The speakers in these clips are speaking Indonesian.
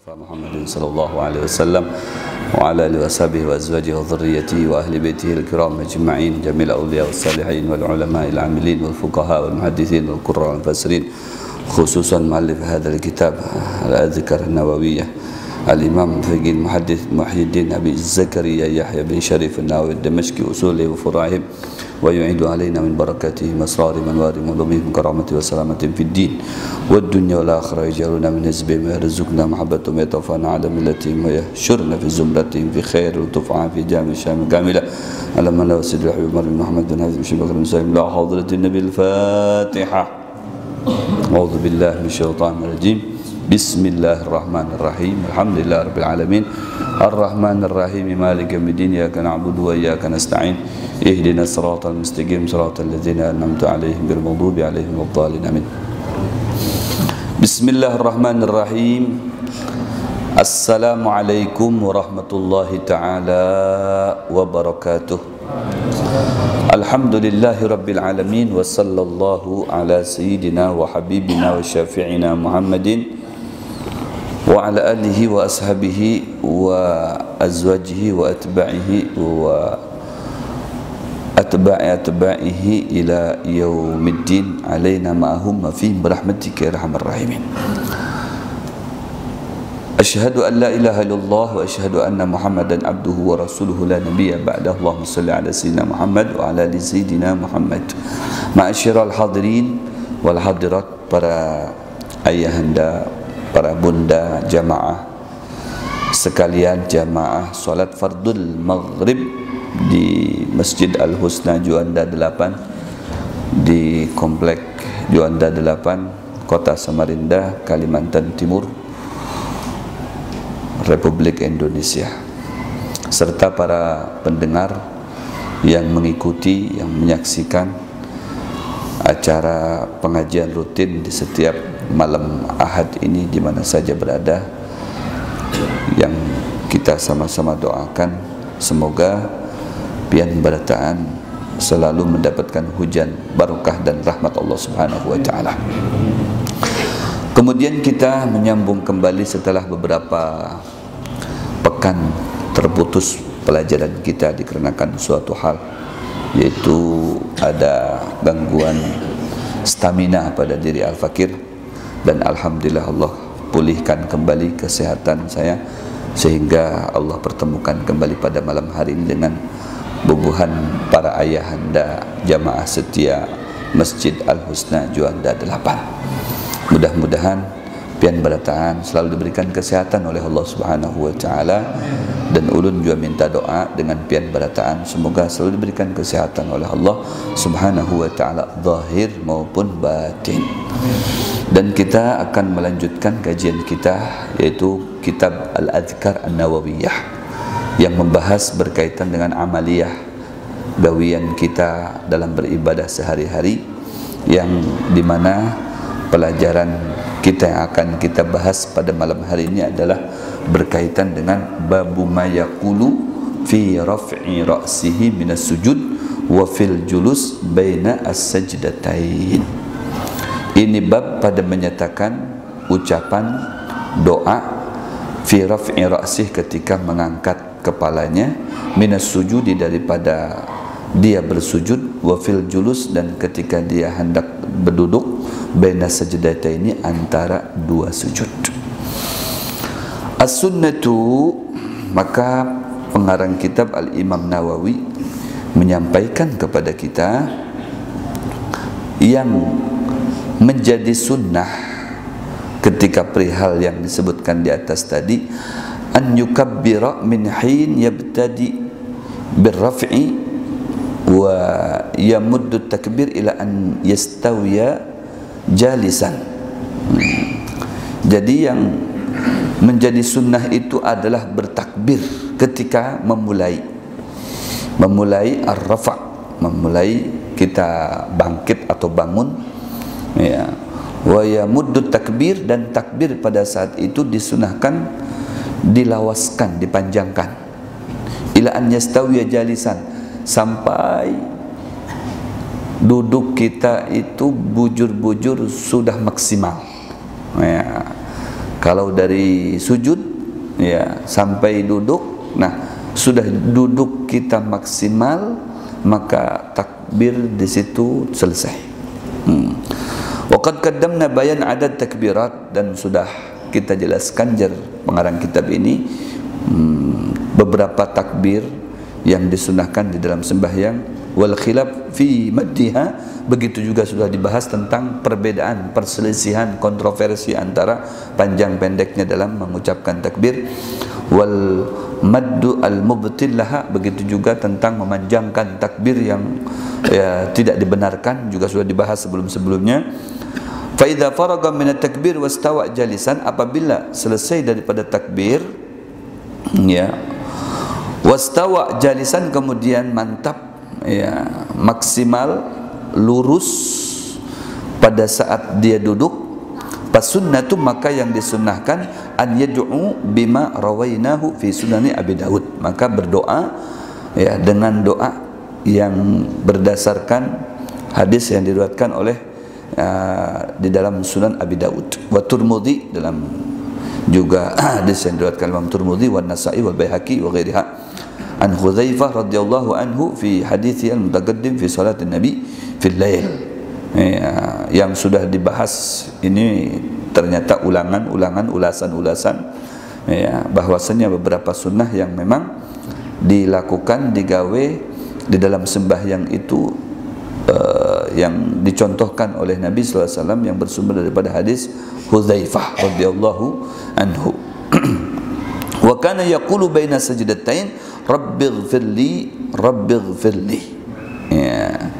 المصطفى محمد صلى الله عليه وسلم وعلى آله وصحبه وأزواجه وذريته وأهل بيته الكرام أجمعين جميع الأولياء والصالحين والعلماء العاملين والفقهاء والمحدثين والقراء والمفسرين خصوصا مؤلف هذا الكتاب الأذكار النووية الإمام الفقيه المحدث محي الدين أبي زكريا يحيى بن شريف النووي الدمشقي أصوله وفروعه ويعيد علينا من بركاته مسرار منوار علومه كرامته وسلامة في الدين والدنيا والآخرة يجعلنا من حزبهم ويرزقنا محبتهم ويتوفانا على ملتهم ويحشرنا في زمرتهم في خير وتفعى في جامع الشام كاملة على من لا وسيد الحبيب عمر بن محمد بن حزم بن بكر بن سالم لا حضرة النبي الفاتحة. أعوذ بالله من الشيطان الرجيم. بسم الله الرحمن الرحيم. الحمد لله رب العالمين الرحمن الرحيم مالك يوم الدين إياك نعبد وإياك نستعين اهدنا الصراط المستقيم صراط الذين أنعمت عليهم غير المغضوب عليهم ولا الضالين آمين. بسم الله الرحمن الرحيم. السلام عليكم ورحمة الله تعالى وبركاته. الحمد لله رب العالمين وصلى الله على سيدنا وحبيبنا وشافعنا محمد وعلى آله وأصحابه وأزواجه وأتباعه أتباعه إلى يوم الدين علينا معهم فيهم برحمتك يا أرحم الراحمين. أشهد أن لا إله إلا الله وأشهد أن محمدا عبده ورسوله لا نبي بعده. اللهم صل على سيدنا محمد وعلى آل سيدنا محمد. Ma'asyiral hadirin wal hadirat, para ayahanda, para bunda jamaah sekalian, jamaah salat fardul maghrib di Masjid Al-Husna Juanda 8 di Komplek Juanda 8, Kota Samarinda, Kalimantan Timur, Republik Indonesia, serta para pendengar yang mengikuti, yang menyaksikan acara pengajian rutin di setiap malam Ahad ini di mana saja berada, yang kita sama-sama doakan semoga pian barataan selalu mendapatkan hujan barokah dan rahmat Allah Subhanahu wa taala. Kemudian kita menyambung kembali setelah beberapa pekan terputus pelajaran kita dikarenakan suatu hal, yaitu ada gangguan stamina pada diri Al-Fakir, dan alhamdulillah Allah pulihkan kembali kesehatan saya sehingga Allah pertemukan kembali pada malam hari ini dengan bubuhan para ayahanda jamaah setia Masjid Al-Husna Juanda 8. Mudah-mudahan pian barataan selalu diberikan kesehatan oleh Allah Subhanahu wa taala, dan ulun juga minta doa dengan pian barataan semoga selalu diberikan kesehatan oleh Allah Subhanahu wa taala zahir maupun batin. Dan kita akan melanjutkan kajian kita, yaitu kitab Al-Adhkar An-Nawawiyah yang membahas berkaitan dengan amaliyah gawian kita dalam beribadah sehari-hari, yang dimana pelajaran kita yang akan kita bahas pada malam hari ini adalah berkaitan dengan babu mayaqulu fi raf'i ra'sihi minas sujud wa fil julus baina as-sajdatain. Ini bab pada menyatakan ucapan doa fi raf'i ra'sih, ketika mengangkat kepalanya, minas sujudi, daripada dia bersujud, wa fil julus, dan ketika dia hendak berduduk, baina sajdataini, antara dua sujud. As-sunnatu, maka pengarang kitab Al-Imam Nawawi menyampaikan kepada kita yang menjadi sunnah ketika perihal yang disebutkan di atas tadi, an yukabbira min hin yabtadi birraf'i wa yamuddu takbir ila an yastawiya jalisan. Jadi yang menjadi sunnah itu adalah bertakbir ketika memulai ar-rafa', memulai kita bangkit atau bangun, ya. Wa yamuddu takbir, dan takbir pada saat itu disunahkan dilawaskan, dipanjangkan, ila an yastawiya jalisan, sampai duduk kita itu bujur-bujur sudah maksimal, ya. Kalau dari sujud ya sampai duduk, nah sudah duduk kita maksimal, maka takbir di situ selesai. Waqad qaddamna bayan adad takbirat, dan sudah kita jelaskan pengarang kitab ini beberapa takbir yang disunahkan di dalam sembahyang. Wal khilaf fi maddiha, begitu juga sudah dibahas tentang perbedaan, perselisihan, kontroversi antara panjang pendeknya dalam mengucapkan takbir. Wal maddu al mubtil laha, begitu juga tentang memanjangkan takbir yang tidak dibenarkan, juga sudah dibahas sebelum-sebelumnya. Fa idza faraga min at-takbir wastawa jalisan, apabila selesai daripada takbir ya, wastawa jalisan, kemudian mantap ya, maksimal lurus pada saat dia duduk, fasunnatu, maka yang disunnahkan an yad'u bima rawainahu fi sunani Abi Daud, maka berdoa ya dengan doa yang berdasarkan hadis yang diriwayatkan oleh di dalam Sunan Abi Daud, wa Tirmidzi, dalam juga hadis yang diriwayatkan Imam Tirmidzi, wa Nasa'i wal Baihaqi wa ghairiha, an Hudzaifah radhiyallahu anhu fi hadithi al-mutaqaddim fi salatin nabi fil lail, ya, yang sudah dibahas ini ternyata ulangan-ulangan, ulasan-ulasan ya, bahwasanya beberapa sunnah yang memang dilakukan, digawe di dalam sembahyang itu yang dicontohkan oleh Nabi SAW, yang bersumber daripada hadis Hudzaifah radhiyallahu anhu. Wa kana yaqulu baina sajdatain rabbighfirli rabbighfirli, ya,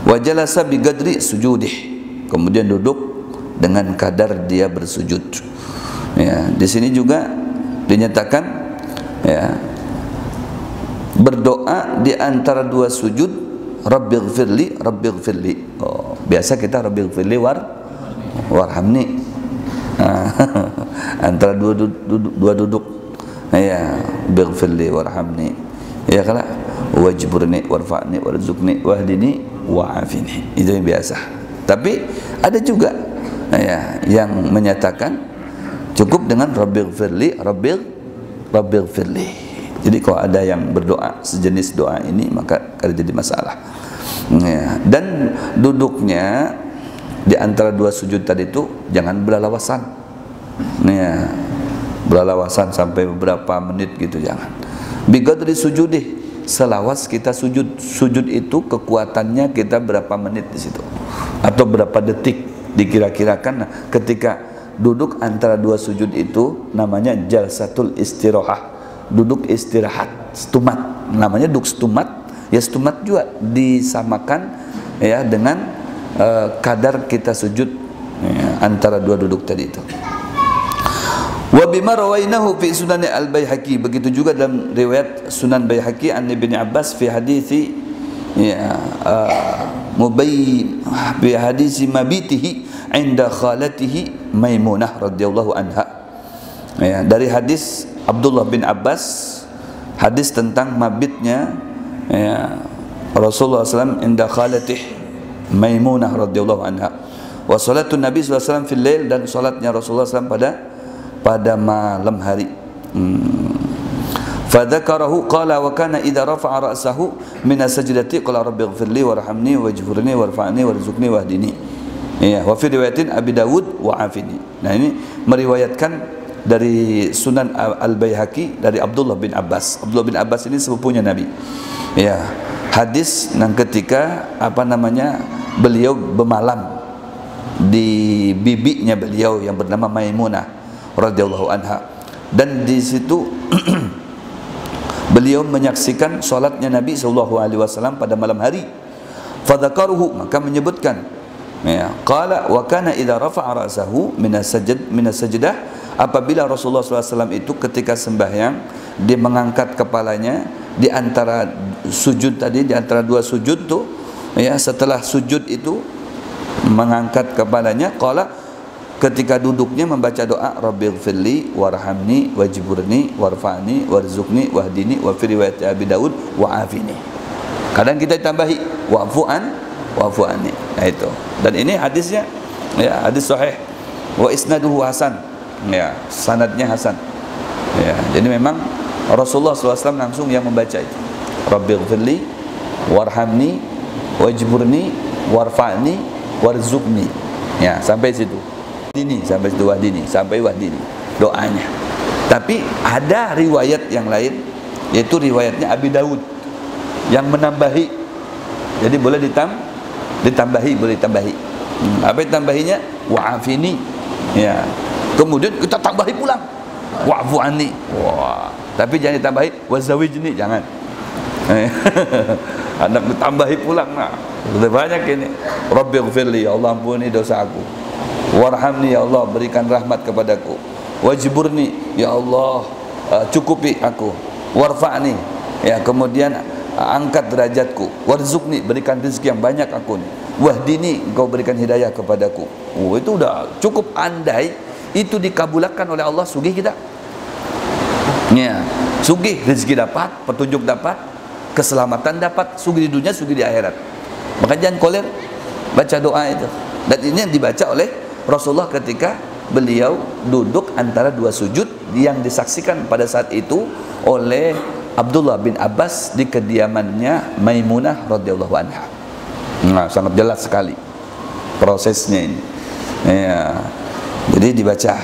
wa jalasa bi qadri sujudih, kemudian duduk dengan kadar dia bersujud. Ya, di sini juga dinyatakan ya, berdoa di antara dua sujud, rabbighfirli rabbighfirli. Oh, biasa kita rabbighfirli warhamni. Antara dua duduk ya, bighfirli warhamni, ya kala wajburni warfa'ni warzuqni wahdini wa'afini, itu yang biasa. Tapi ada juga ya yang menyatakan cukup dengan rabbighfirli rabbighfirli. Jadi kalau ada yang berdoa sejenis doa ini, maka kada jadi masalah ya. Dan duduknya di antara dua sujud tadi itu jangan berlawasan ya, berlawasan sampai beberapa menit gitu, jangan. Biqadri sujudih, selawas kita sujud itu kekuatannya kita berapa menit di situ atau berapa detik dikira-kirakan. Nah, ketika duduk antara dua sujud itu namanya jalsatul istirahah, duduk istirahat, stumat, namanya duduk stumat. Ya, stumat juga disamakan ya dengan kadar kita sujud ya, antara dua duduk tadi itu. Wa bima rawainahu fi Sunan al-Baihaqi, begitu juga dalam riwayat Sunan Baihaqi an Ibnu Abbas fi hadithi ya bi hadisi mabitihi inda khalatihi Maimunah radhiyallahu anha, ya, dari hadis Abdullah bin Abbas, hadis tentang mabitnya ya, Rasulullah SAW inda khalatih Maimunah radhiyallahu anha, wa salatun Nabi SAW fil lail, dan salatnya Rasulullah SAW pada malam hari. Fadzakarahu qala wa kana idza rafa'a ra'sahu min as-sajdati qala rabbighfirli warhamni wajburni warfa'ni warzuqni wahdini, ya, wa fi riwayatin Abi Dawud wa afini. Nah, ini meriwayatkan dari Sunan al-Baihaqi dari Abdullah bin Abbas. Abdullah bin Abbas ini sepupunya Nabi. Ya, hadis yang ketika beliau bermalam di bibinya beliau yang bernama Maimunah radhiyallahu anha, dan di situ beliau menyaksikan salatnya Nabi SAW pada malam hari. Fadzakaruhu, maka menyebutkan ya, qala wa kana idza rafa'a ra'sahu min as-sajdah, apabila Rasulullah SAW itu ketika sembahyang dia mengangkat kepalanya di antara sujud tadi, di antara dua sujud tuh ya, setelah sujud itu mengangkat kepalanya, qala, ketika duduknya membaca doa rabbighfirli warhamni wajburni warfa'ni warzuqni wahdini wa fi riwayat Abi Daud wa'afini. Kadang kita tambahi wa'fu anni. Nah, itu. Dan ini hadisnya ya hadis sahih wa isnaduhu hasan. Ya, sanadnya hasan. Ya, jadi memang Rasulullah SAW langsung yang membaca itu. Rabbighfirli warhamni wajburni warfa'ni warzuqni. Ya, sampai situ. Ini sampai situ wahdini, sampai wahdini doanya. Tapi ada riwayat yang lain, yaitu riwayatnya Abi Daud yang menambahi. Jadi boleh ditambahi, boleh ditambahi. Apa ditambahinya? Wa'afini. Ya. Kemudian kita tambahi pulang. Wa'fu anni. Wah. Tapi jangan ditambahi wazawijni, jangan. Anak ditambahi pulang. Nah, sudah banyak ini. Rabbighfirli, ya Allah ampuni dosa aku. Warhamni, ya Allah berikan rahmat kepadaku. Wajburni, ya Allah cukupi aku. Warfa'ni, ya kemudian angkat derajatku. Warzuqni, berikan rezeki yang banyak aku nih. Wahdini, engkau berikan hidayah kepadaku. Oh, itu udah cukup. Andai itu dikabulkan oleh Allah, sugih kita. Ya, sugih, rezeki dapat, petunjuk dapat, keselamatan dapat, sugih di dunia, sugih di akhirat. Maka jangan koler baca doa itu. Dan ini yang dibaca oleh Rasulullah ketika beliau duduk antara dua sujud yang disaksikan pada saat itu oleh Abdullah bin Abbas di kediamannya Maimunah radhiyallahu anha. Nah, sangat jelas sekali prosesnya ini. Ya. Jadi dibaca.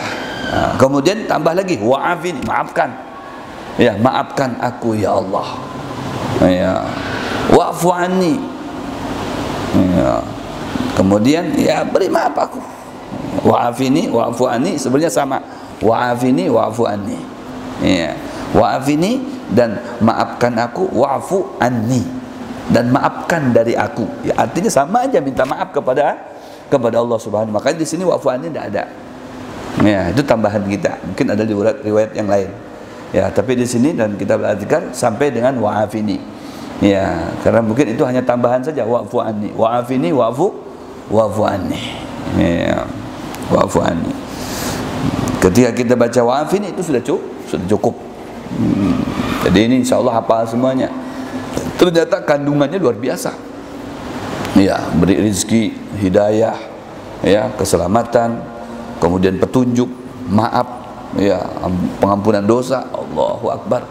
Nah, kemudian tambah lagi wa'afin, maafkan. Ya, maafkan aku ya Allah. Ya. Wa'fu anni. Ya. Kemudian ya beri maaf aku. Wa'afini, wa'fu anni sebenarnya sama. Wa'afini, wa'fu anni. Ya. Wa'afini dan maafkan aku, wa'fu anni. Dan maafkan dari aku. Ya, artinya sama aja, minta maaf kepada Allah Subhanahu. Makanya di sini wa'fu anni tidak ada. Ya, itu tambahan kita. Mungkin ada di riwayat yang lain. Ya, tapi di sini dan kita belajar sampai dengan wa'afini. Ya, karena mungkin itu hanya tambahan saja, wa'fu anni. Wa'afini, wa'fu anni. Ya, wa'fu anni. Ketika kita baca wa'afini itu sudah cukup. Jadi ini insyaallah hafal semuanya. Ternyata kandungannya luar biasa. Ya, beri rezeki, hidayah, ya, keselamatan, kemudian petunjuk, maaf, ya, pengampunan dosa. Allahu Akbar.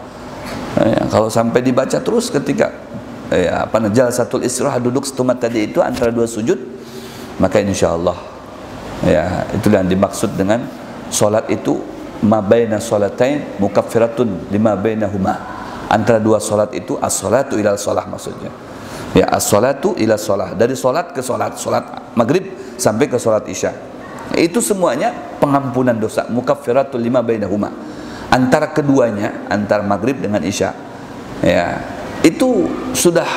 Ya, kalau sampai dibaca terus ketika ya, jalsatul istirahat, duduk setumat tadi itu antara dua sujud, maka insyaallah ya, itu yang dimaksud dengan salat itu ma baina salatain mukaffiratun lima bainahuma. Antara dua salat itu as-salatu ilal salah maksudnya. Ya, as-salatu ila salah, dari salat ke salat, salat maghrib sampai ke salat isya. Itu semuanya pengampunan dosa, mukaffiratun lima bainahuma. Antara keduanya, antara maghrib dengan isya. Ya, itu sudah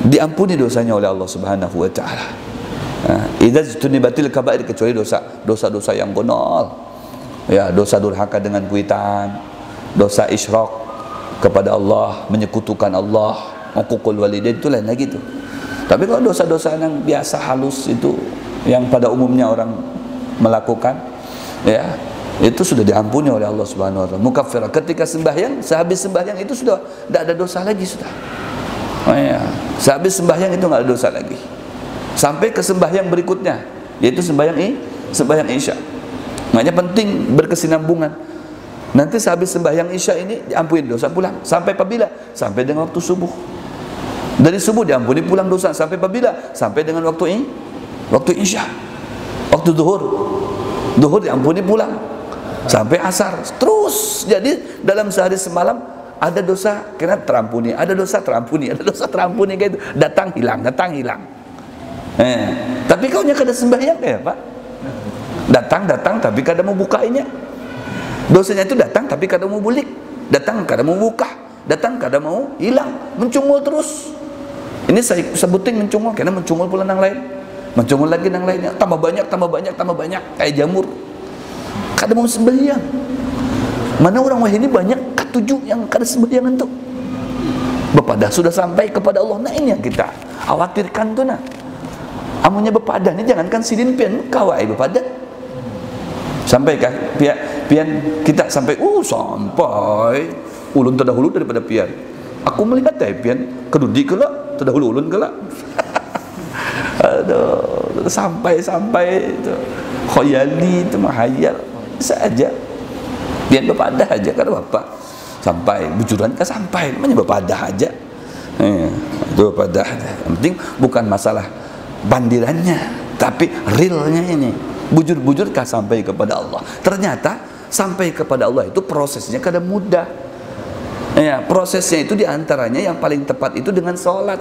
diampuni dosanya oleh Allah Subhanahu wa taala. Idza jtunibatil kaba'ir, kecuali dosa-dosa yang gonol. Ya, dosa durhaka dengan kuitan, dosa isyrak kepada Allah, menyekutukan Allah, uququl walidain, itu lain lagi tuh. Tapi kalau dosa-dosa yang biasa halus itu yang pada umumnya orang melakukan, ya, itu sudah diampuni oleh Allah Subhanahu wa taala. Mukaffirah, ketika sembahyang, sehabis sembahyang itu sudah tidak ada dosa lagi sudah. Oh ya, sehabis sembahyang itu nggak ada dosa lagi. Sampai ke sembahyang berikutnya, yaitu sembahyang isya. Makanya penting berkesinambungan. Nanti sehabis sembahyang isya ini diampuni dosa pulang. Sampai apabila? Sampai dengan waktu subuh. Dari subuh diampuni pulang dosa. Sampai apabila? Sampai dengan waktu isya. Waktu zuhur diampuni pulang. Sampai asar. Terus. Jadi dalam sehari semalam ada dosa kena terampuni, ada dosa terampuni, ada dosa terampuni kayak itu. Datang hilang. Tapi kau nya kada sembahyang ya Pak. Datang tapi kada mau bukainya. Dosanya itu datang tapi kada mau bulik, datang kada mau buka, datang kada mau hilang, mencungul terus. Ini saya sebutin mencungul, karena mencungul pula nang lain, mencungul lagi nang lainnya, tambah banyak, kayak jamur. Kada mau sembahyang. Mana orang wah ini banyak ketujuh yang kada sembahyang itu. Bepadah sudah sampai kepada Allah. Nah ini yang kita khawatirkan tuh nah. Amunnya bepadah ini jangankan sidin pian kawai bepadah. Sampai kan pian kita sampai sampai ulun terdahulu daripada pian. Aku melihat pian kedudi kelak terdahulu ulun kelak. Aduh, sampai itu khayali itu mahayal saja. Biar bepadah aja, kan bapak sampai bujuran kan sampai, namanya bepadah aja. Itu bepadah aja. Yang penting bukan masalah bandirannya, tapi realnya ini. Bujur-bujur kah sampai kepada Allah? Ternyata sampai kepada Allah itu prosesnya kadang mudah. Ya, prosesnya itu diantaranya yang paling tepat itu dengan sholat.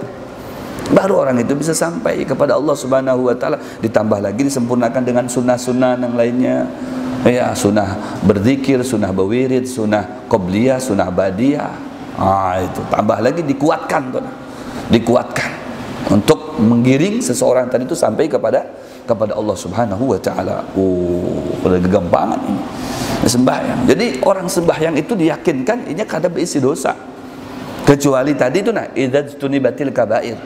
Baru orang itu bisa sampai kepada Allah Subhanahu wa Ta'ala. Ditambah lagi disempurnakan dengan sunnah-sunnah yang lainnya. Ya, sunnah berzikir, sunnah berwirid, sunnah qobliyah, sunnah badiyah. Itu tambah lagi dikuatkan tuh. Dikuatkan untuk menggiring seseorang tadi itu sampai kepada Allah Subhanahu wa Ta'ala. Udah kegampangan ini sembahyang. Jadi orang sembahyang itu diyakinkan ini kada berisi dosa. Kecuali tadi itu nah, idzat tunibatil kabair.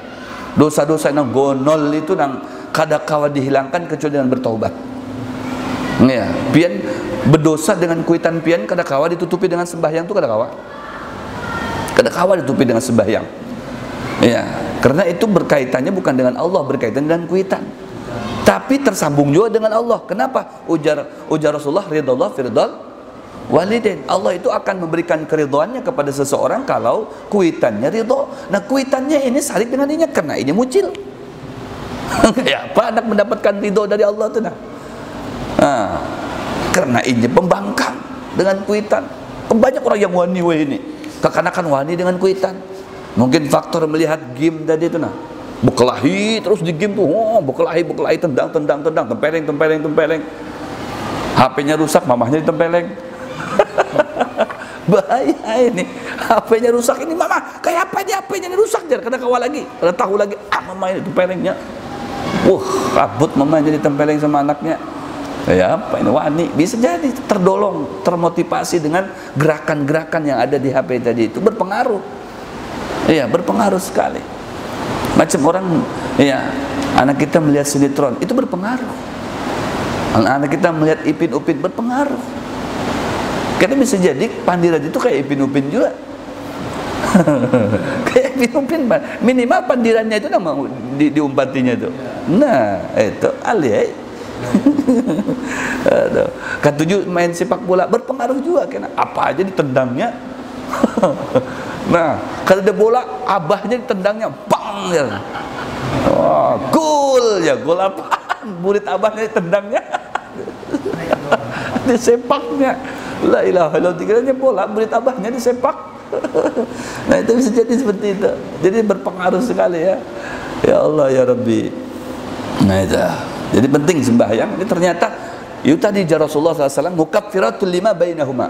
Dosa-dosa yang gonol itu nang kada kawa dihilangkan kecuali dengan bertaubat. Ya, pian berdosa dengan kuitan pian kada kawa ditutupi dengan sembahyang itu kada kawa. Kada kawa ditutupi dengan sembahyang. Ya, karena itu berkaitannya bukan dengan Allah, berkaitan dengan kuitan. Tapi tersambung juga dengan Allah. Kenapa? Ujar Rasulullah, ridallah firdal walidain. Allah itu akan memberikan keridhoannya kepada seseorang kalau kuitannya ridho. Nah, kuitannya ini salik dengan ini karena ini mucil. Ya, apa anak mendapatkan ridho dari Allah itu nah? Karena ini pembangkang dengan kuitan. Banyak orang yang wani ini. Kekanakan wani dengan kuitan. Mungkin faktor melihat game tadi itu nah. Bekelahi terus di game tuh, bekelahi, tendang, tempeleng. HP-nya rusak, mamahnya ditempeleng. Bahaya ini. HP-nya rusak ini, mama, kayak apa dia HP-nya ini rusak jar, kena kawal lagi. Kada tahu lagi, mamanya ditempelengnya. Kabut mamanya ditempeleng sama anaknya. Ya apa ini wani, bisa jadi terdolong, termotivasi dengan gerakan-gerakan yang ada di HP tadi itu berpengaruh. Iya, berpengaruh sekali. Macam orang, ya, anak kita melihat sinetron itu berpengaruh. Anak kita melihat Ipin Upin berpengaruh. Karena bisa jadi pandiran itu kayak Ipin Upin juga. Kayak Ipin Upin, minimal pandirannya itu nama diumpatinya itu. Nah, itu alih. Ketujuh main sepak bola berpengaruh juga, karena apa aja ditendangnya. Nah, kalau ada bola, abahnya ditendangnya, bang ya. Gol ya, gol apaan? Murid abahnya ditendangnya, disepaknya. La ilaha illallah, dikiranya bola, murid abahnya disepak. Nah, itu bisa jadi seperti itu. Jadi berpengaruh sekali ya. Ya Allah ya Rabbi. Nah itu. Jadi penting sembahyang. Ini ternyata itu tadi Rasulullah SAW mukaffiratul lima bainahuma.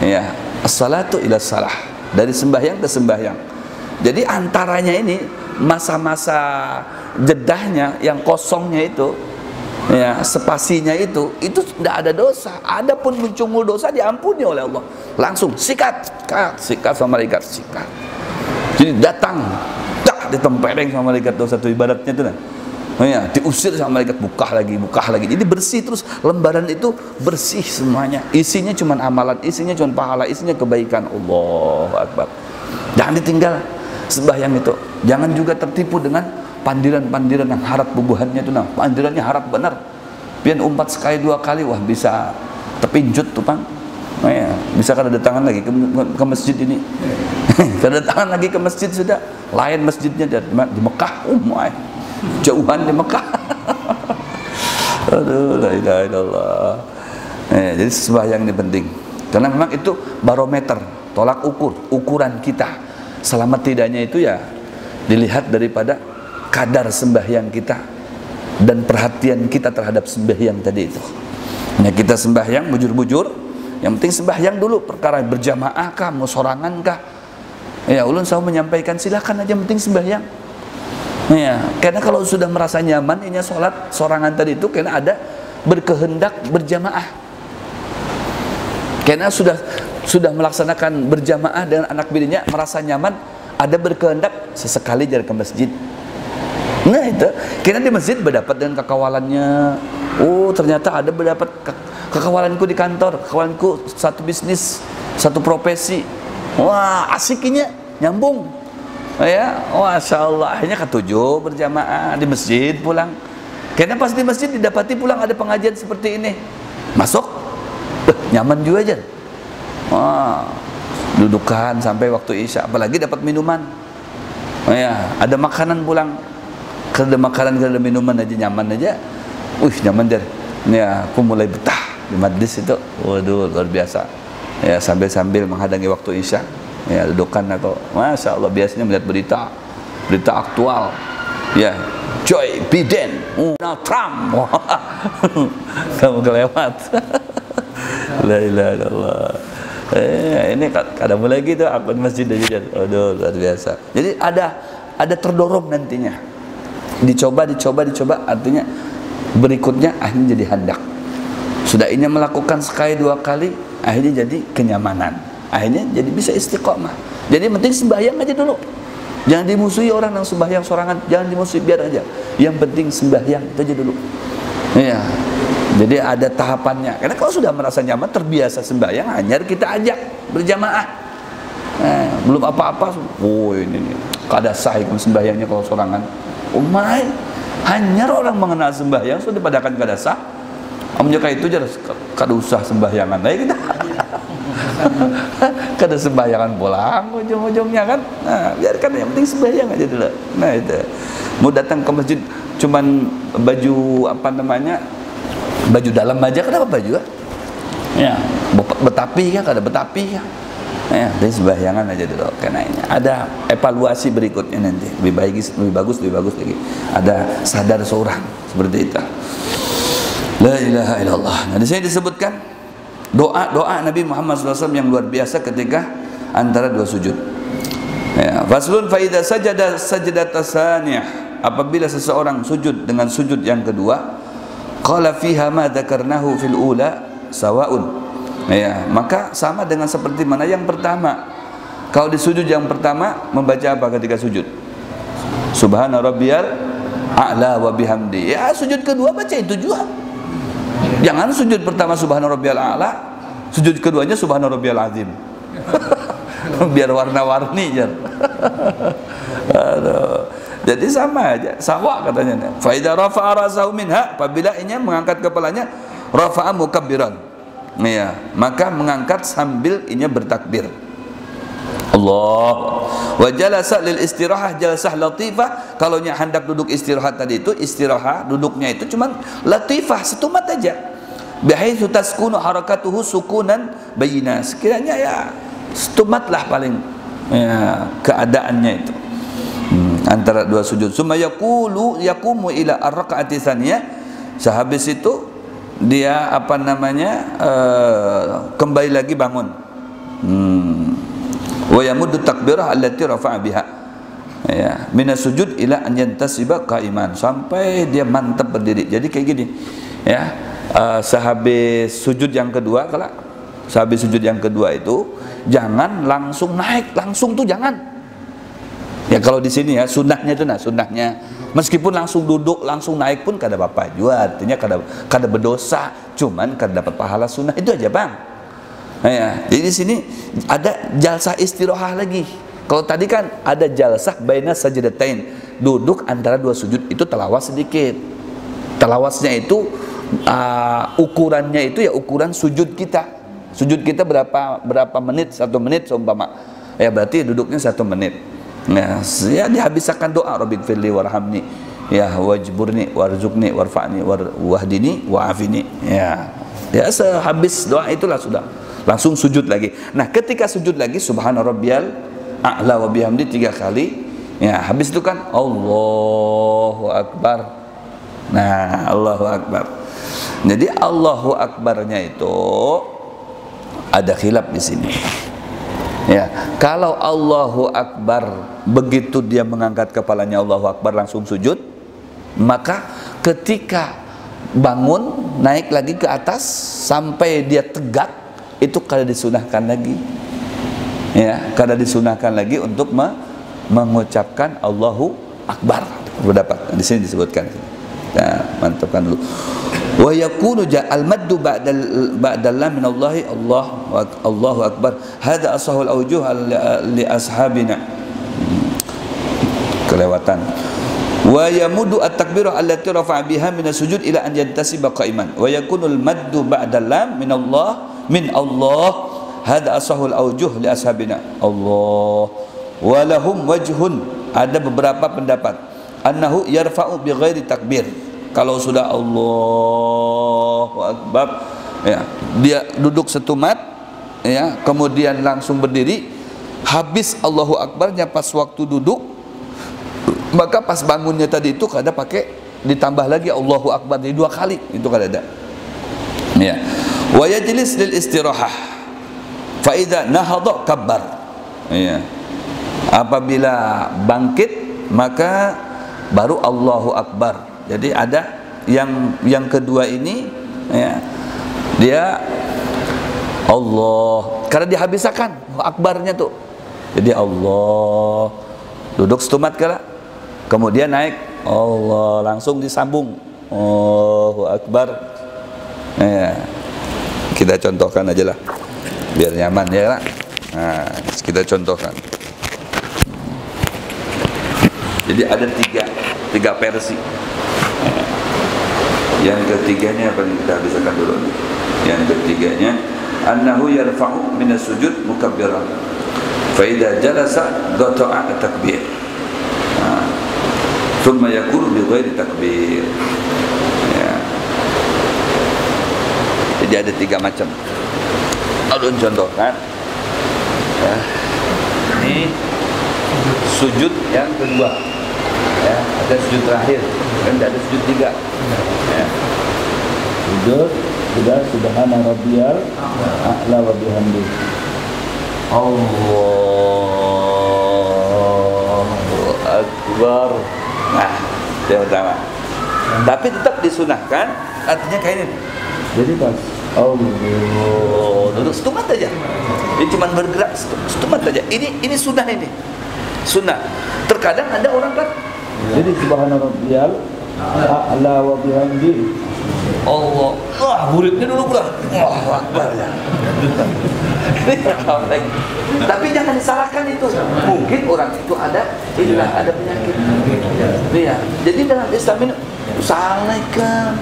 Ya, as-salatu ila salah. Dari sembahyang ke sembahyang. Jadi antaranya ini masa-masa jedahnya yang kosongnya itu, ya, spasinya itu tidak ada dosa. Adapun muncul dosa diampuni oleh Allah. Langsung sikat sama malaikat, sikat. Jadi datang, ditempeleng sama malaikat dosa itu ibaratnya itu. Ya, diusir sama malaikat, buka lagi. Jadi bersih terus, lembaran itu bersih semuanya. Isinya cuma amalan, isinya cuma pahala, isinya kebaikan. Allahu Akbar. Jangan ditinggal sembahyang itu. Jangan juga tertipu dengan pandiran-pandiran yang harap bubuhannya itu nah. Pandirannya harap benar. Pian umpat sekali dua kali, wah bisa terpinjut tuh Bang. Ya, bisa kada datangan lagi ke masjid ini. Kada datangan lagi ke masjid sudah. Lain masjidnya di Mekah, jauhan di Mekah. Aduh, la ilaha illallah. Jadi sembahyang ini penting. Karena memang itu barometer, tolak ukur, ukuran kita. Selamat tidaknya itu ya dilihat daripada kadar sembahyang kita dan perhatian kita terhadap sembahyang tadi itu. Nah, kita sembahyang bujur-bujur, yang penting sembahyang dulu, perkara berjamaah kah, mau sorangan kah. Ya, ulun selalu menyampaikan silakan aja, yang penting sembahyang. Ya, karena kalau sudah merasa nyaman ini sholat sorangan tadi itu, karena ada berkehendak berjamaah. Karena sudah melaksanakan berjamaah dengan anak bininya, merasa nyaman, ada berkehendak sesekali jalan ke masjid. Nah itu, karena di masjid berdapat dengan kekawalannya. Oh ternyata ada berdapat kekawalanku di kantor, kekawalanku satu bisnis, satu profesi. Wah asiknya nyambung. Ya, masya Allah, akhirnya ketujuh berjamaah di masjid pulang. Karena pas di masjid didapati pulang ada pengajian seperti ini, masuk Nyaman juga aja. Wah, dudukan sampai waktu isya, apalagi dapat minuman. Oh ya, ada makanan pulang, kada makanan kada minuman aja nyaman aja. Nyaman deh. Ya, aku mulai betah di majlis itu. Waduh, luar biasa. Ya, sambil menghadapi waktu isya, ya dudukan atau masya Allah biasanya melihat berita aktual. Ya, Joe Biden, Donald Trump. Kamu kelewat. La ilaha illallah. Ini kadang mulai gitu akun masjid aja. Aduh, luar biasa. Jadi ada terdorong nantinya. Dicoba artinya berikutnya akhirnya jadi hendak. Sudah ini melakukan sekali dua kali, akhirnya jadi kenyamanan. Akhirnya jadi bisa istiqomah. Jadi penting sembahyang aja dulu. Jangan dimusuhi orang yang sembahyang sorangan, jangan dimusuhi, biar aja. Yang penting sembahyang itu aja dulu. Iya. Jadi ada tahapannya. Karena kalau sudah merasa nyaman, terbiasa sembahyang, hanya kita ajak berjamaah. Belum apa-apa, ini kada sah ikut sembahyangnya kalau sorangan. Hanya orang mengenal sembahyang sudah pada kan kada sah. Amnya kayak itu aja kada usah sembahyangan. Nah, kita kada sembahyangan pulang ujung-ujungnya kan. Nah, biarkan yang penting sembahyang aja dulu. Nah, itu. Mau datang ke masjid cuman baju baju dalam aja, kenapa baju ya betapi ya, kada betapi ya. Ya, jadi sembahyangan aja dulu. Karena ini ada evaluasi berikutnya nanti. Lebih bagus lagi. Ada sadar seorang seperti itu. La ilaha illallah. Nah, di sini disebutkan doa Nabi Muhammad SAW yang luar biasa ketika antara dua sujud. Ya, faslun fa idza sajada sajdata saniyah, apabila seseorang sujud dengan sujud yang kedua, qala fiha ma dzakarnahu fil ula sawaun. Ya, maka sama dengan seperti mana yang pertama. Kalau di sujud yang pertama membaca apa ketika sujud? Subhana rabbiyal a'la wa bihamdi. Ya, sujud kedua baca itu juga. Jangan sujud pertama subhana rabbiyal a'la, sujud keduanya subhana rabbiyal azim. Biar warna-warni aja. Jadi sama aja, sawa katanya. Fa idza rafa'a ra'sahu minha, apabila inya mengangkat kepalanya, rafa'a mukabbiran. Ya, maka mengangkat sambil inya bertakbir. Allah. Wa jalasa lil istirahah jalasah latifah. Kalau nya hendak duduk istirahat tadi itu, istirahat duduknya itu cuman latifah, setumat aja. Bihaitsu taskunu harakatuhu sukunan bayina. Sekiranya ya setumatlah paling ya, keadaannya itu. Antara dua sujud. Summa yaqumu ila ar-raka'ati tsaniyah. Sehabis itu dia kembali lagi bangun. Wa yamuddu takbirah allati rafa'a biha. Ya, minas sujud ila an yantasiba qa'iman, sampai dia mantap berdiri. Jadi kayak gini. Ya, sehabis sujud yang kedua, sehabis sujud yang kedua itu jangan langsung naik, langsung tuh jangan. Ya kalau di sini ya sunnahnya itu, sunnahnya meskipun langsung duduk langsung naik pun kada apa-apa juga, artinya kada berdosa, cuman kada dapat pahala sunnah itu aja bang. Nah, ya, jadi di sini ada jalsah istirahah lagi. Kalau tadi kan ada jalsah baina sajdatain, duduk antara dua sujud, itu telawas sedikit. Telawasnya itu ukurannya itu ya ukuran sujud kita. Sujud kita berapa menit? 1 menit seumpama. Ya berarti duduknya 1 menit. Nah, ya dihabiskan doa Rabbik firli warhamni, ya wajburni warzuqni warfa'ni wahdini wa'afini. Ya sehabis doa itulah sudah langsung sujud lagi. Nah, ketika sujud lagi subhana rabbiyal a'la wa bihamdi 3 kali. Ya, habis itu kan Allahu akbar. Nah, Allahu akbar. Jadi Allahu akbarnya itu ada khilaf di sini. Ya, kalau Allahu Akbar begitu dia mengangkat kepalanya Allahu Akbar langsung sujud, maka ketika bangun naik lagi ke atas sampai dia tegak itu kada disunahkan lagi. Ya, kada disunahkan lagi untuk mengucapkan Allahu Akbar. Berdapat di sini disebutkan. Nah, mantapkan dulu. Wa yakunu ja'al maddu ba'dal lam min Allahu akbar. Hadza asahul awjuh li ashabina. Kelewatan. Wa yamudu at-takbiru allati rafa'a biha min as-sujud ila an yantasiba qa'iman. Wa yakunu al-maddu ba'dal lam min Allah min Allah. Hada asahul aujuh li ashabina. Allah walahum wajhun, ada beberapa pendapat annahu yarfa'u bi ghairi takbir. Kalau sudah Allahu Akbar, ya, dia duduk setumat, ya, kemudian langsung berdiri. Habis Allahu Akbarnya pas waktu duduk, maka pas bangunnya tadi itu kada pakai ditambah lagi Allahu Akbar, jadi 2 kali itu kada ada. Ya. Wa yajlis lil istirahah. Fa idza nahadha kabbar. Ya. Apabila bangkit maka baru Allahu Akbar. Jadi ada yang kedua ini, ya, dia Allah karena dihabiskan akbarnya tuh. Jadi Allah duduk setumat kala, kemudian naik Allah langsung disambung Allahu Akbar. Ya. Kita contohkan aja lah biar nyaman ya. Nah, kita contohkan. Jadi ada tiga versi. Yang ketiganya apa yang kita habiskan dulu? Yang ketiganya annahu yarfa'u minas sujud mukabbiran. Fa idza jalasa qata'a takbir. Thumma yaqulu bi ghairi takbir. Ya. Jadi ada 3 macam. Alun contohkan. Ya. Ini sujud yang kedua. Ya, ada sujud terakhir, kan ada sujud 3. Ya. Sujud sudah subhana rabbiyal a'la wa bihamdi. Allahu Akbar. Nah, yang pertama. Tapi tetap disunahkan, artinya kayak ini. Jadi pas Allah duduk setumat aja. Dia cuma bergerak setumat aja. Ini sunnah ini. Sunnah. Terkadang ada orang kan, jadi subhana rabbiyal a'la wa bihamdi. Allah. Wah, muridnya dulu pula. Wah, Akbar ya. Tapi jangan disalahkan itu. Mungkin orang itu ada penyakit. Iya. Jadi dalam Islam ini salah kan.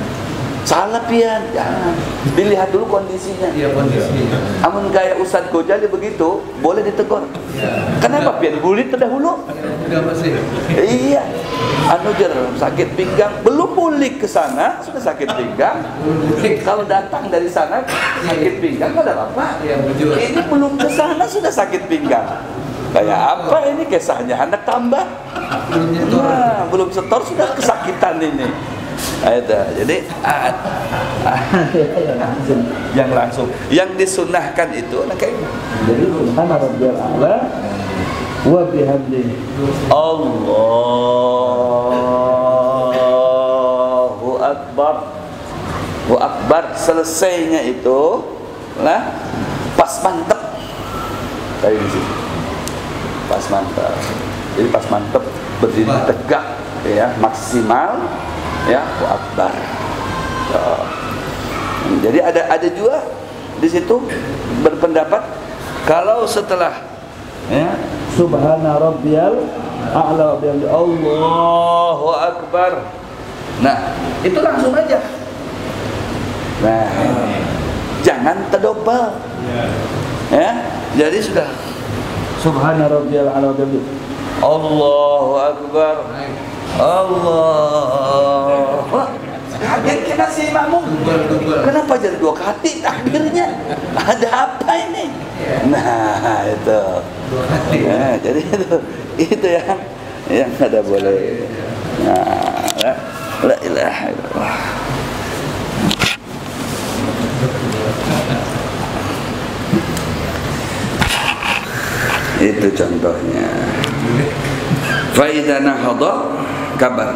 Salah pian, jangan. Dilihat dulu kondisinya. Iya, kondisinya. Amun kayak Ustaz Gojali begitu, boleh ditegur. Ya. Kenapa pian bulit terdahulu? Enggak masih. Iya. Anu jer sakit pinggang, belum pulih ke sana sudah sakit pinggang. Kalau datang dari sana sakit pinggang enggak ada apa-apa. Ya, ini belum ke sana sudah sakit pinggang. Kayak apa ini kisahnya? Anak tambah. Nah, belum setor sudah kesakitan ini. Ada. Jadi yang langsung yang disunahkan itu kayak jadi subhana rabbiyal a'la wa bihamdihi. Allahu Akbar. Allahu Akbar selesainya itu lah pas mantep. Kayak gitu. Pas mantep. Jadi pas mantep berdiri tegak ya, maksimal. Ya, Allahu Akbar. Jadi ada juga di situ berpendapat kalau setelah ya subhana rabbiyal a'la wa bihamdi Allahu Akbar. Nah, itu langsung aja. Nah, jangan terdobel. Ya, jadi sudah subhana rabbiyal a'la wa bihamdi Allahu Akbar. Allah. Kaget kita si makmum. Kenapa jadi 2 kali takbirnya? Ada apa ini? Nah, itu. Nah, jadi itu yang ada boleh. Nah, la ilaha illallah. Itu contohnya. Fa idza nahadha kabar.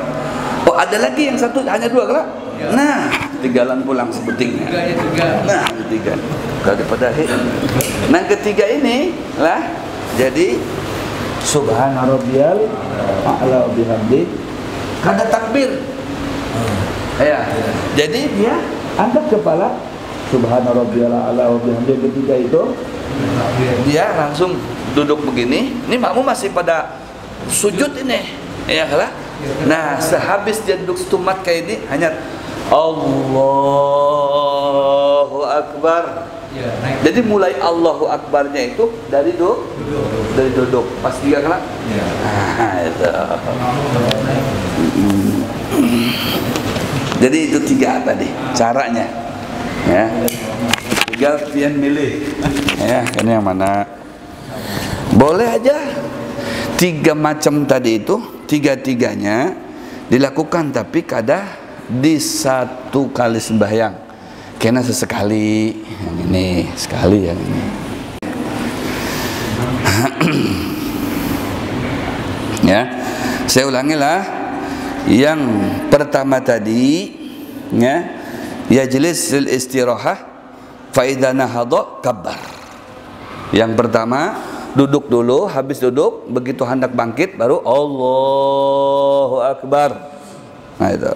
Oh, ada lagi yang satu, hanya 2 kan? Nah, tinggalan pulang sebutingnya. Nah, ketiga. Daripada nah, ketiga ini lah jadi subhana rabbiyal a'la wa bihamdi. Kada takbir. Ya. Jadi dia angkat kepala subhana rabbiyal a'la wa bihamdi, ketiga itu dia langsung duduk begini. Ini makmum masih pada sujud ini. Ya lah. Nah, sehabis dia duduk setumat kayak ini hanya Allahu Akbar. Ya, naik. Jadi mulai Allahu Akbarnya itu dari duduk. Pas 3 kali. Ya. Nah, itu. Jadi itu 3 tadi caranya. Ya. 3 pian milih. Ya, ini yang mana? Boleh aja 3 macam tadi itu, 3-3-nya dilakukan, tapi kadang di 1 kali sembahyang. Kena sesekali yang ini, sekali yang ini. Ya, saya ulangi lah. Yang pertama tadi, ya, yajlis lil istirahah fa idza nahadha kabbar. Yang pertama, duduk dulu, habis duduk begitu hendak bangkit baru Allahu Akbar. Nah itu.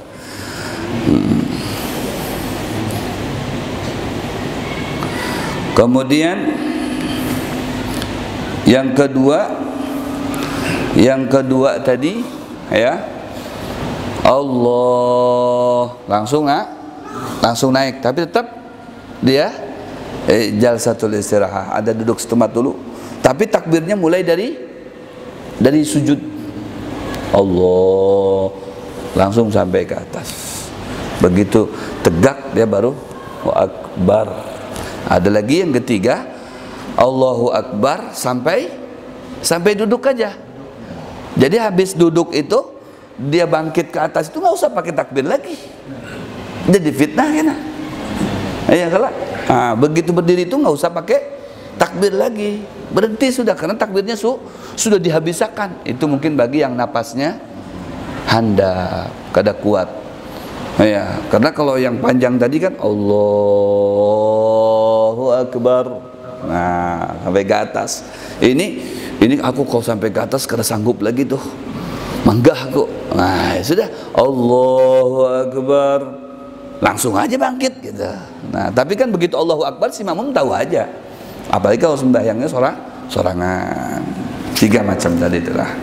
Kemudian yang kedua tadi, ya, Allah langsung naik, tapi tetap dia jalsatul istirahah, ada duduk setempat dulu, tapi takbirnya mulai dari sujud. Allah langsung sampai ke atas, begitu tegak dia baru Akbar. Ada lagi yang ketiga, Allahu Akbar sampai duduk aja. Jadi habis duduk itu dia bangkit ke atas itu nggak usah pakai takbir lagi. Jadi fitnah kan? Ya kalau begitu berdiri itu nggak usah pakai takbir lagi, berhenti sudah, karena takbirnya sudah dihabiskan. Itu mungkin bagi yang napasnya handap, kada kuat. Ya, karena kalau yang panjang tadi kan Allahu Akbar, nah sampai ke atas. Ini aku kalau sampai ke atas kada sanggup lagi tuh, manggah aku. Nah sudah Allahu Akbar, langsung aja bangkit gitu. Nah tapi kan begitu Allahu Akbar si makmum tahu aja. Apalagi kalau sembahyangnya sorangan. 3 macam tadi itulah.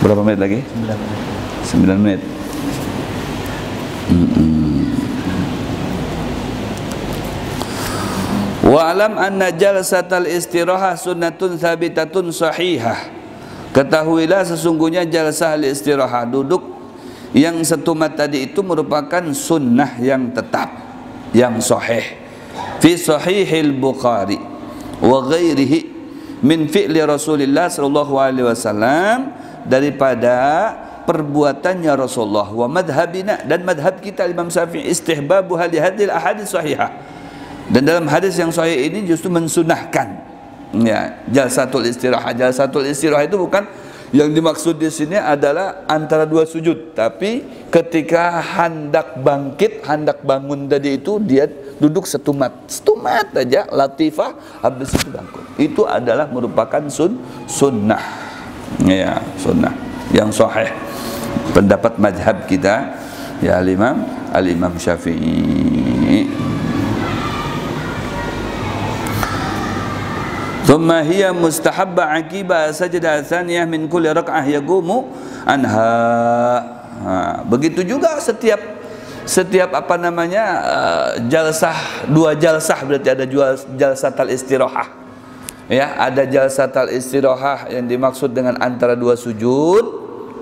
Berapa menit lagi? 9 menit. Wa alam anna jalsatal istirahah sunnatun thabitatun sahihah. Ketahuilah sesungguhnya jalsah al-istirahah, duduk yang setumat tadi itu merupakan sunnah yang tetap, yang sahih. Fi sahihil Bukhari wa ghairihi min fi'li Rasulillah sallallahu alaihi wasallam, daripada perbuatannya Rasulullah, wa madhabina, dan madhab kita Imam Syafi'i, istihbabu hadil ahadits sahihah, dan dalam hadis yang sahih ini justru mensunahkan, ya, jalsatul istirahah. Jalsatul istirahah itu bukan yang dimaksud di sini adalah antara 2 sujud, tapi ketika hendak bangkit, hendak bangun tadi itu dia duduk setumat aja, latifah, habis itu bangkit. Itu adalah merupakan sunnah, ya, sunnah yang sahih. Pendapat mazhab kita, ya, al-Imam Syafi'i. Thumma hiya mustahabba aqiba sajdah tsaniyah min kulli rak'ah yaqumu anha. Begitu juga setiap apa namanya jalsah, 2 jalsah, berarti ada jalsatul istirahah. Ya, ada jalsatul istirahah yang dimaksud dengan antara 2 sujud,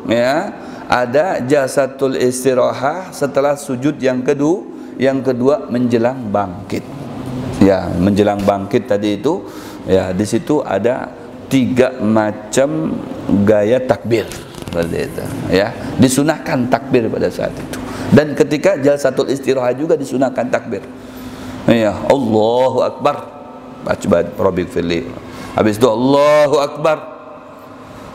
ya. Ada jalsatul istirahah setelah sujud yang kedua menjelang bangkit. Ya, menjelang bangkit tadi itu, ya, di situ ada 3 macam gaya takbir, seperti itu, ya. Disunahkan takbir pada saat itu. Dan ketika jalsatul istirahah juga disunahkan takbir. Ya, Allahu Akbar, baca Rabbik firli. Habis itu Allahu Akbar,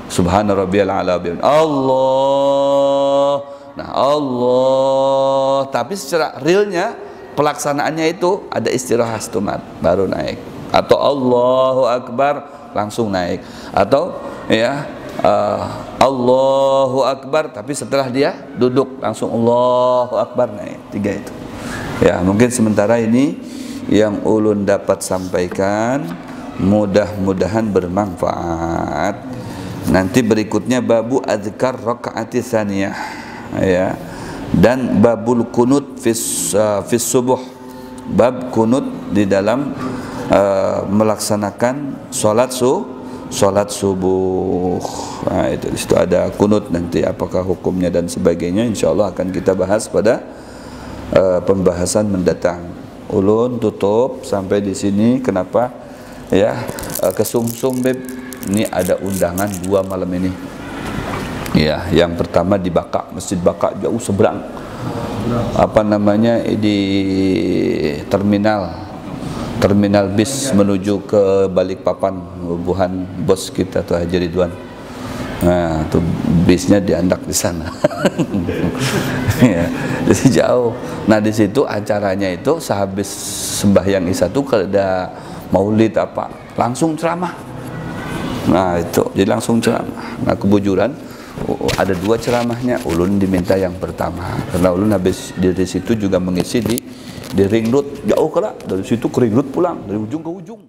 Subhana rabbiyal a'la, Allah. Nah, Allah, tapi secara realnya pelaksanaannya itu ada istirahat setumat baru naik, atau Allahu Akbar langsung naik, atau ya Allahu Akbar tapi setelah dia duduk langsung Allahu Akbar naik. 3 itu, ya. Mungkin sementara ini yang ulun dapat sampaikan, mudah-mudahan bermanfaat. Nanti berikutnya babu adzkar rakaati tsaniyah, ya, dan babul kunut fis subuh bab kunut di dalam melaksanakan sholat subuh. Nah, itu di situ ada kunut, nanti apakah hukumnya dan sebagainya insyaallah akan kita bahas pada pembahasan mendatang. Ulun tutup sampai di sini. Kenapa? Ya, kesungsung beb. Ini ada undangan 2 malam ini. Ya, yang pertama di Baka, Masjid Baka jauh seberang. Apa namanya, di terminal bis menuju ke Balikpapan, hubungan bos kita tuh Haji Ridwan. Nah, tuh bisnya diandak di sana. Ya, jadi jauh. Nah, di situ acaranya itu sehabis sembahyang Isya tuh kalau ada maulid apa, langsung ceramah. Nah, itu jadi langsung ceramah. Nah, kebujuran ada 2 ceramahnya. Ulun diminta yang pertama karena ulun habis dari situ juga mengisi di ring road, jauh kala dari situ ke ring road pulang dari ujung ke ujung.